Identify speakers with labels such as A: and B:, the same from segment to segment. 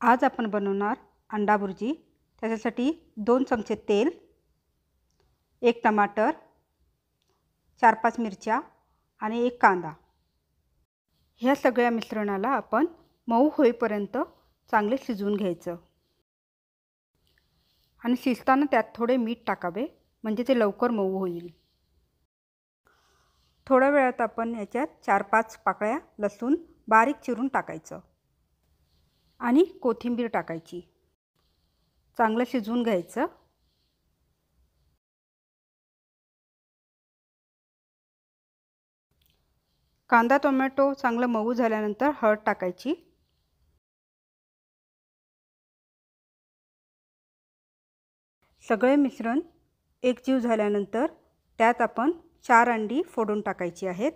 A: आज आपण बनवणार अंडा भुर्जी। त्याच्यासाठी 2 चमचे तेल, 1 टमाटर, 4-5 मिरच्या आणि 1 कांदा। ह्या सगळ्या मिश्रणाला आपण मऊ होईपर्यंत चांगले शिजवून घ्यायचं आणि शिजताना त्यात थोडे मीठ टाकावे म्हणजे ते लवकर मऊ होईल। थोड्या वेळात आपण याच्यात 4-5 पाकळ्या लसूण बारीक चिरून टाकायचं आणि कोथिंबीर टाकायची। चांगलं शिजवून घ्यायचं। कांदा टोमॅटो चांगलं मऊ झाल्यानंतर हळद टाकायची। सगळे मिश्रण एकजीव झाल्यानंतर त्यात आपण 4 अंडी फोडून टाकायची आहेत।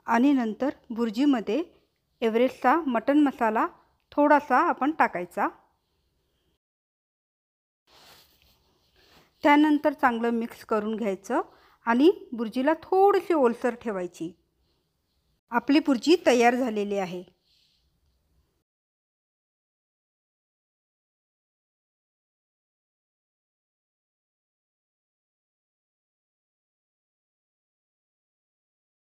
A: आणि नंतर भुर्जीमध्ये एव्हरेस्टचा मटन मसाला थोडासा आपण टाकायचा। त्यानंतर चांगलं मिक्स करून घ्यायचं आणि भुर्जीला थोडीशी ओलसर ठेवायची। आपली भुर्जी तयार झालेली आहे।